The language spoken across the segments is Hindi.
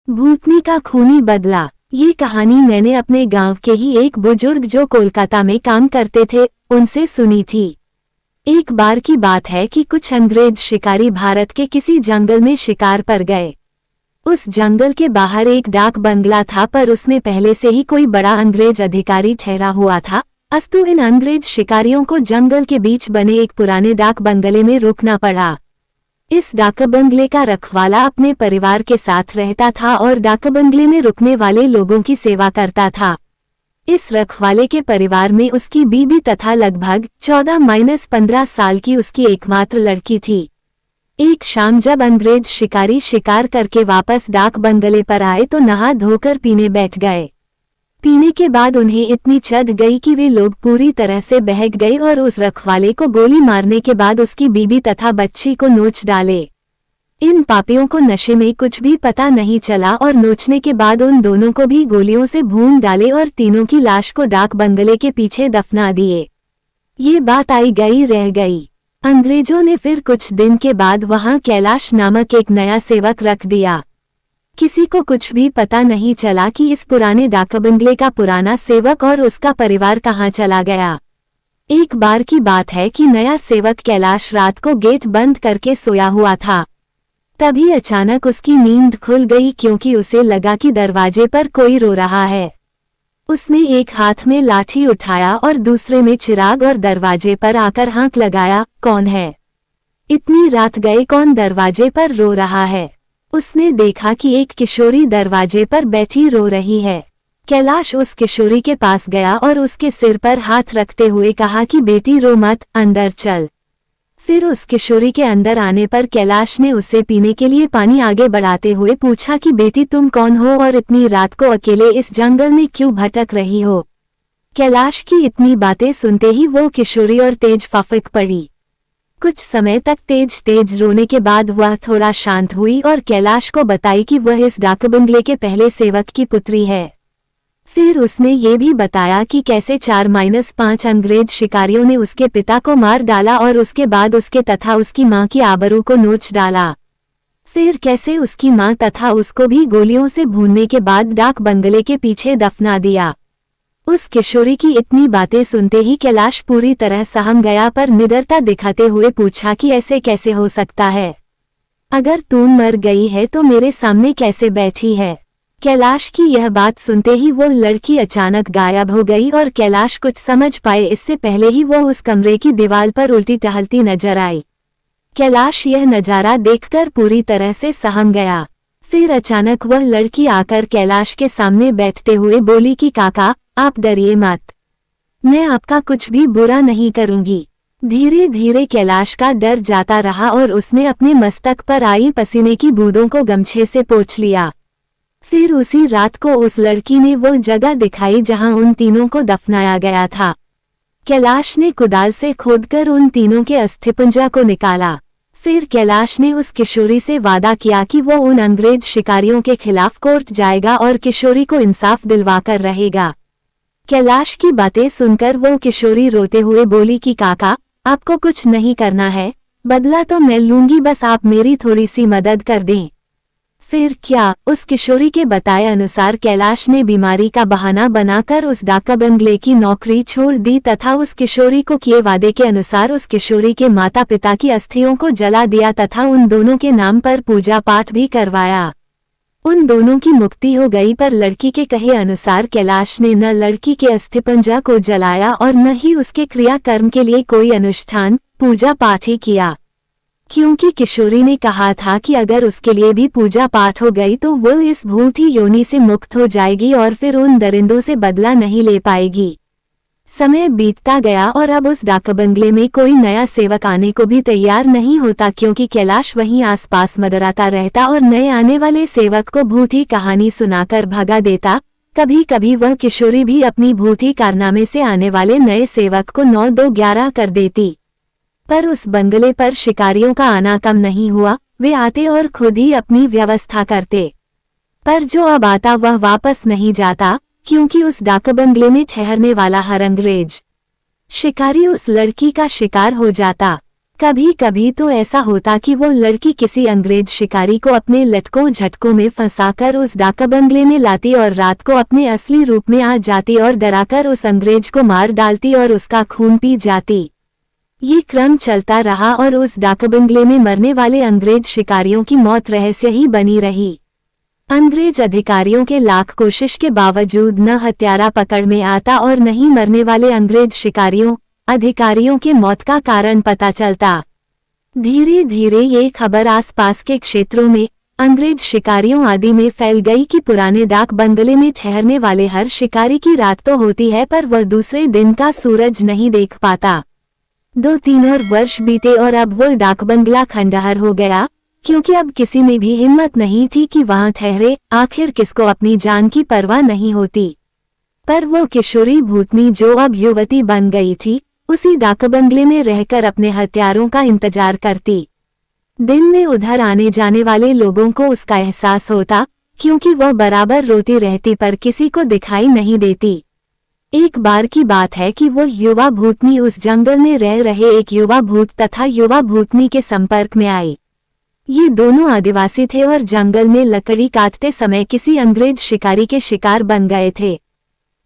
भूतनी का खूनी बदला। ये कहानी मैंने अपने गांव के ही एक बुजुर्ग जो कोलकाता में काम करते थे उनसे सुनी थी। एक बार की बात है कि कुछ अंग्रेज शिकारी भारत के किसी जंगल में शिकार पर गए। उस जंगल के बाहर एक डाक बंगला था, पर उसमें पहले से ही कोई बड़ा अंग्रेज अधिकारी ठहरा हुआ था। अस्तु इन अंग्रेज शिकारियों को जंगल के बीच बने एक पुराने डाक बंगले में रुकना पड़ा। इस डाक बंगले का रखवाला अपने परिवार के साथ रहता था और डाक बंगले में रुकने वाले लोगों की सेवा करता था। इस रखवाले के परिवार में उसकी बीवी तथा लगभग 14-15 साल की उसकी एकमात्र लड़की थी। एक शाम जब अंग्रेज शिकारी शिकार करके वापस डाक बंगले पर आए तो नहा धोकर पीने बैठ गए। पीने के बाद उन्हें इतनी चढ़ गई कि वे लोग पूरी तरह से बहक गए और उस रखवाले को गोली मारने के बाद उसकी बीवी तथा बच्ची को नोच डाले। इन पापियों को नशे में कुछ भी पता नहीं चला और नोचने के बाद उन दोनों को भी गोलियों से भून डाले और तीनों की लाश को डाक बंगले के पीछे दफना दिए। ये बात आई गई रह गई। अंग्रेजों ने फिर कुछ दिन के बाद वहां कैलाश नामक एक नया सेवक रख दिया। किसी को कुछ भी पता नहीं चला कि इस पुराने डाक बंगले का पुराना सेवक और उसका परिवार कहाँ चला गया। एक बार की बात है कि नया सेवक कैलाश रात को गेट बंद करके सोया हुआ था। तभी अचानक उसकी नींद खुल गई क्योंकि उसे लगा कि दरवाजे पर कोई रो रहा है। उसने एक हाथ में लाठी उठाया और दूसरे में चिराग और दरवाजे पर आकर हाथ लगाया, कौन है? इतनी रात गए कौन दरवाजे पर रो रहा है? उसने देखा कि एक किशोरी दरवाजे पर बैठी रो रही है। कैलाश उस किशोरी के पास गया और उसके सिर पर हाथ रखते हुए कहा कि बेटी रो मत, अंदर चल। फिर उस किशोरी के अंदर आने पर कैलाश ने उसे पीने के लिए पानी आगे बढ़ाते हुए पूछा कि बेटी तुम कौन हो और इतनी रात को अकेले इस जंगल में क्यों भटक रही हो? कैलाश की इतनी बातें सुनते ही वो किशोरी और तेज फफक पड़ी। कुछ समय तक तेज तेज रोने के बाद वह थोड़ा शांत हुई और कैलाश को बताई कि वह इस डाक बंगले के पहले सेवक की पुत्री है। फिर उसने ये भी बताया कि कैसे 4-5 अंग्रेज शिकारियों ने उसके पिता को मार डाला और उसके बाद उसके तथा उसकी मां की आबरू को नोच डाला। फिर कैसे उसकी मां तथा उसको भी गोलियों से भूनने के बाद डाक बंगले के पीछे दफना दिया। उस किशोरी की इतनी बातें सुनते ही कैलाश पूरी तरह सहम गया, पर निडरता दिखाते हुए पूछा कि ऐसे कैसे हो सकता है? अगर तू मर गई है तो मेरे सामने कैसे बैठी है? कैलाश की यह बात सुनते ही वो लड़की अचानक गायब हो गई और कैलाश कुछ समझ पाए इससे पहले ही वो उस कमरे की दीवार पर उल्टी टहलती नजर आई। कैलाश यह नजारा देखकर पूरी तरह से सहम गया। फिर अचानक वह लड़की आकर कैलाश के सामने बैठते हुए बोली कि काका, आप डरिए मत, मैं आपका कुछ भी बुरा नहीं करूंगी। धीरे धीरे कैलाश का डर जाता रहा और उसने अपने मस्तक पर आई पसीने की बूंदों को गमछे से पोंछ लिया। फिर उसी रात को उस लड़की ने वो जगह दिखाई जहां उन तीनों को दफनाया गया था। कैलाश ने कुदाल से खोदकर उन तीनों के अस्थिपंजर को निकाला। फिर कैलाश ने उस किशोरी से वादा किया कि वो उन अंग्रेज शिकारियों के खिलाफ कोर्ट जाएगा और किशोरी को इंसाफ दिलवाकर रहेगा। कैलाश की बातें सुनकर वो किशोरी रोते हुए बोली कि काका, आपको कुछ नहीं करना है, बदला तो मैं लूंगी, बस आप मेरी थोड़ी सी मदद कर दें। फिर क्या? उस किशोरी के बताए अनुसार कैलाश ने बीमारी का बहाना बनाकर उस डाक बंगले की नौकरी छोड़ दी तथा उस किशोरी को किए वादे के अनुसार उस किशोरी के माता पिता की अस्थियों को जला दिया तथा उन दोनों के नाम पर पूजा पाठ भी करवाया। उन दोनों की मुक्ति हो गई, पर लड़की के कहे अनुसार कैलाश ने न लड़की के अस्थिपंजर को जलाया और न ही उसके क्रियाकर्म के लिए कोई अनुष्ठान पूजा पाठ ही किया, क्योंकि किशोरी ने कहा था कि अगर उसके लिए भी पूजा पाठ हो गई तो वो इस भूत योनि से मुक्त हो जाएगी और फिर उन दरिंदों से बदला नहीं ले पाएगी। समय बीतता गया और अब उस डाक बंगले में कोई नया सेवक आने को भी तैयार नहीं होता, क्योंकि कैलाश वहीं आसपास मंडराता रहता और नए आने वाले सेवक को भूती कहानी सुनाकर भगा देता। कभी कभी वह किशोरी भी अपनी भूती कारनामे से आने वाले नए सेवक को 9-2-11 कर देती। पर उस बंगले पर शिकारियों का आना कम नहीं हुआ। वे आते और खुद ही अपनी व्यवस्था करते, पर जो अब आता वह वापस नहीं जाता, क्योंकि उस डाक बंगले में ठहरने वाला हर अंग्रेज शिकारी उस लड़की का शिकार हो जाता। कभी कभी तो ऐसा होता कि वो लड़की किसी अंग्रेज शिकारी को अपने लटकों झटकों में फंसाकर उस डाक बंगले में लाती और रात को अपने असली रूप में आ जाती और डराकर उस अंग्रेज को मार डालती और उसका खून पी जाती। ये क्रम चलता रहा और उस डाक बंगले में मरने वाले अंग्रेज शिकारियों की मौत रहस्य ही बनी रही। अंग्रेज अधिकारियों के लाख कोशिश के बावजूद न हत्यारा पकड़ में आता और न ही मरने वाले अंग्रेज शिकारियों अधिकारियों के मौत का कारण पता चलता। धीरे धीरे ये खबर आसपास के क्षेत्रों में अंग्रेज शिकारियों आदि में फैल गई कि पुराने डाक बंगले में ठहरने वाले हर शिकारी की रात तो होती है पर वह दूसरे दिन का सूरज नहीं देख पाता। 2-3 और वर्ष बीते और अब वो डाक बंगला खंडहर हो गया, क्योंकि अब किसी में भी हिम्मत नहीं थी कि वहां ठहरे। आखिर किसको अपनी जान की परवाह नहीं होती। पर वो किशोरी भूतनी जो अब युवती बन गई थी, उसी डाक बंगले में रहकर अपने हत्यारों का इंतजार करती। दिन में उधर आने जाने वाले लोगों को उसका एहसास होता, क्योंकि वह बराबर रोती रहती पर किसी को दिखाई नहीं देती। एक बार की बात है कि वो युवा भूतनी उस जंगल में रह रहे एक युवा भूत तथा युवा भूतनी के संपर्क में आई। ये दोनों आदिवासी थे और जंगल में लकड़ी काटते समय किसी अंग्रेज शिकारी के शिकार बन गए थे।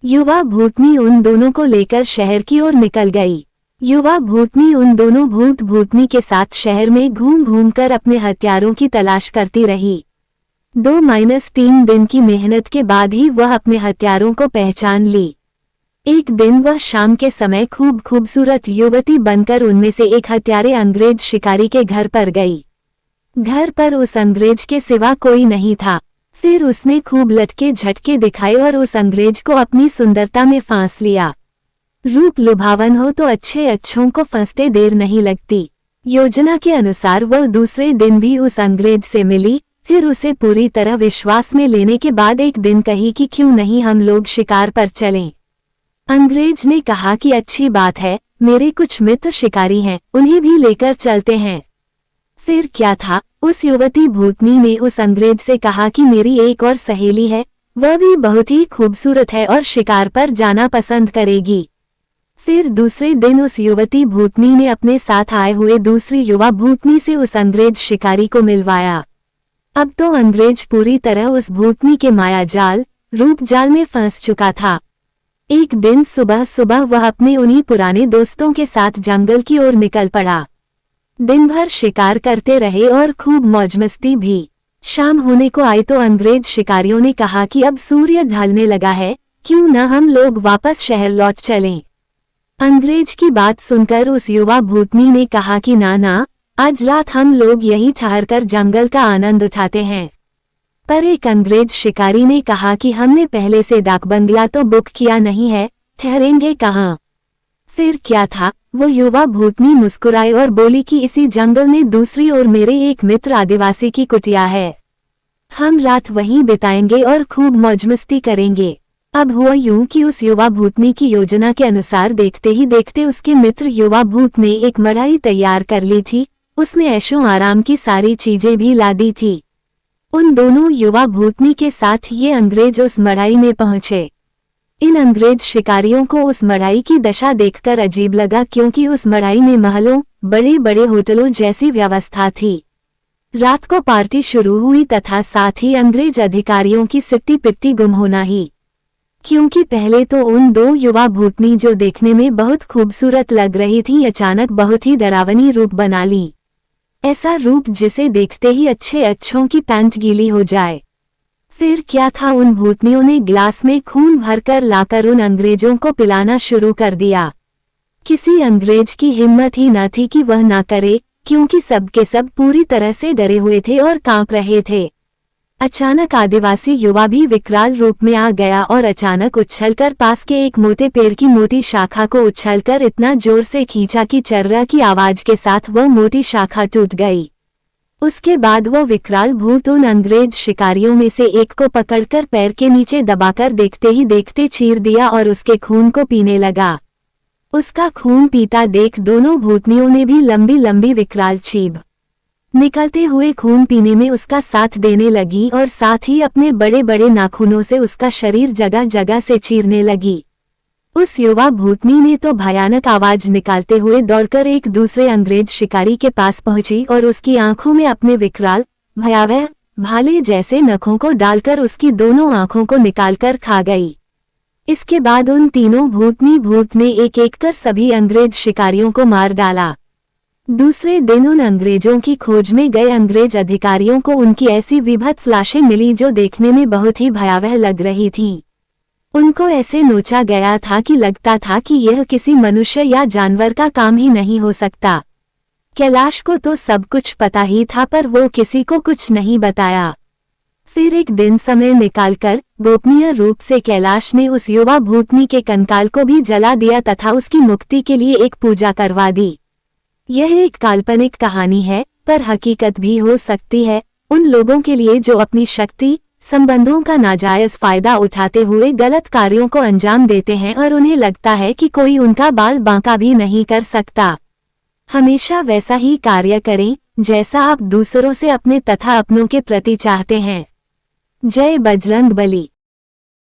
युवा भूतनी उन दोनों को लेकर शहर की ओर निकल गई। युवा भूतनी उन दोनों भूत भूतनी के साथ शहर में घूम घूम कर अपने हत्यारों की तलाश करती रही। 2-3 दिन की मेहनत के बाद ही वह अपने हत्यारों को पहचान ली। एक दिन वह शाम के समय खूबसूरत युवती बनकर उनमें से एक हत्यारे अंग्रेज शिकारी के घर पर गई। घर पर उस अंग्रेज के सिवा कोई नहीं था। फिर उसने खूब लटके झटके दिखाए और उस अंग्रेज को अपनी सुंदरता में फांस लिया। रूप लुभावन हो तो अच्छों को फंसते देर नहीं लगती। योजना के अनुसार वह दूसरे दिन भी उस अंग्रेज से मिली। फिर उसे पूरी तरह विश्वास में लेने के बाद एक दिन कही कि क्यों नहीं हम लोग शिकार पर चलें। अंग्रेज ने कहा कि अच्छी बात है, मेरे कुछ मित्र शिकारी हैं, उन्हें भी लेकर चलते हैं। फिर क्या था, उस युवती भूतनी ने उस अंग्रेज से कहा कि मेरी एक और सहेली है, वह भी बहुत ही खूबसूरत है और शिकार पर जाना पसंद करेगी। फिर दूसरे दिन उस युवती भूतनी ने अपने साथ आए हुए दूसरी युवा भूतनी से उस अंग्रेज शिकारी को मिलवाया। अब तो अंग्रेज पूरी तरह उस भूतनी के माया जाल रूप जाल में फंस चुका था। एक दिन सुबह सुबह वह अपने उन्हीं पुराने दोस्तों के साथ जंगल की ओर निकल पड़ा। दिन भर शिकार करते रहे और खूब मौज मस्ती भी। शाम होने को आई तो अंग्रेज शिकारियों ने कहा कि अब सूर्य ढलने लगा है, क्यों न हम लोग वापस शहर लौट चलें। अंग्रेज की बात सुनकर उस युवा भूतनी ने कहा कि ना, आज रात हम लोग यहीं ठहरकर जंगल का आनंद उठाते हैं। पर एक अंग्रेज शिकारी ने कहा कि हमने पहले से डाक बंगला तो बुक किया नहीं है, ठहरेंगे कहाँ। फिर क्या था, वो युवा भूतनी मुस्कुराई और बोली कि इसी जंगल में दूसरी ओर मेरे एक मित्र आदिवासी की कुटिया है, हम रात वहीं बिताएंगे और खूब मौज मस्ती करेंगे। अब हुआ यूं कि उस युवा भूतनी की योजना के अनुसार देखते ही देखते उसके मित्र युवा भूत ने एक मड़ाई तैयार कर ली थी। उसमें ऐशो आराम की सारी चीजें भी ला दी थी। उन दोनों युवा भूतनी के साथ ये अंग्रेज उस मड़ाई में पहुंचे। इन अंग्रेज शिकारियों को उस मड़ाई की दशा देखकर अजीब लगा, क्योंकि उस मड़ाई में महलों बड़े बड़े होटलों जैसी व्यवस्था थी। रात को पार्टी शुरू हुई तथा साथ ही अंग्रेज अधिकारियों की सिट्टी पिट्टी गुम होना ही। क्योंकि पहले तो उन दो युवा भूतनी जो देखने में बहुत खूबसूरत लग रही थी, अचानक बहुत ही डरावनी रूप बना ली। ऐसा रूप जिसे देखते ही अच्छों की पैंट गीली हो जाए। फिर क्या था, उन भूतनियों ने ग्लास में खून भरकर लाकर उन अंग्रेजों को पिलाना शुरू कर दिया। किसी अंग्रेज की हिम्मत ही न थी कि वह ना करे, क्योंकि सब के सब पूरी तरह से डरे हुए थे और कांप रहे थे। अचानक आदिवासी युवा भी विकराल रूप में आ गया और अचानक उछलकर पास के एक मोटे पेड़ की मोटी शाखा को उछलकर इतना जोर से खींचा कि चर्रा की आवाज के साथ वह मोटी शाखा टूट गई। उसके बाद वह विकराल भूत उन अंग्रेज शिकारियों में से एक को पकड़कर पैर के नीचे दबाकर देखते ही देखते चीर दिया और उसके खून को पीने लगा। उसका खून पीता देख दोनों भूतनियों ने भी लंबी लंबी विकराल चीब निकलते हुए खून पीने में उसका साथ देने लगी और साथ ही अपने बड़े बड़े नाखूनों से उसका शरीर जगह जगह से चीरने लगी। उस युवा भूतनी ने तो भयानक आवाज निकालते हुए दौड़कर एक दूसरे अंग्रेज शिकारी के पास पहुंची और उसकी आंखों में अपने विकराल भयावह भाले जैसे नखों को डालकर उसकी दोनों आंखों को निकालकर खा गई। इसके बाद उन तीनों भूतनी भूत ने एक एक कर सभी अंग्रेज शिकारियों को मार डाला। दूसरे दिन उन अंग्रेजों की खोज में गए अंग्रेज अधिकारियों को उनकी ऐसी विभत्स लाशें मिली जो देखने में बहुत ही भयावह लग रही थीं। उनको ऐसे नोचा गया था कि लगता था कि यह किसी मनुष्य या जानवर का काम ही नहीं हो सकता। कैलाश को तो सब कुछ पता ही था पर वो किसी को कुछ नहीं बताया। फिर एक दिन समय निकालकर गोपनीय रूप से कैलाश ने उस युवा भूतनी के कंकाल को भी जला दिया तथा उसकी मुक्ति के लिए एक पूजा करवा दी। यह एक काल्पनिक कहानी है पर हकीकत भी हो सकती है उन लोगों के लिए जो अपनी शक्ति संबंधों का नाजायज फायदा उठाते हुए गलत कार्यों को अंजाम देते हैं और उन्हें लगता है कि कोई उनका बाल बांका भी नहीं कर सकता। हमेशा वैसा ही कार्य करें जैसा आप दूसरों से अपने तथा अपनों के प्रति चाहते हैं। जय बजरंग बली।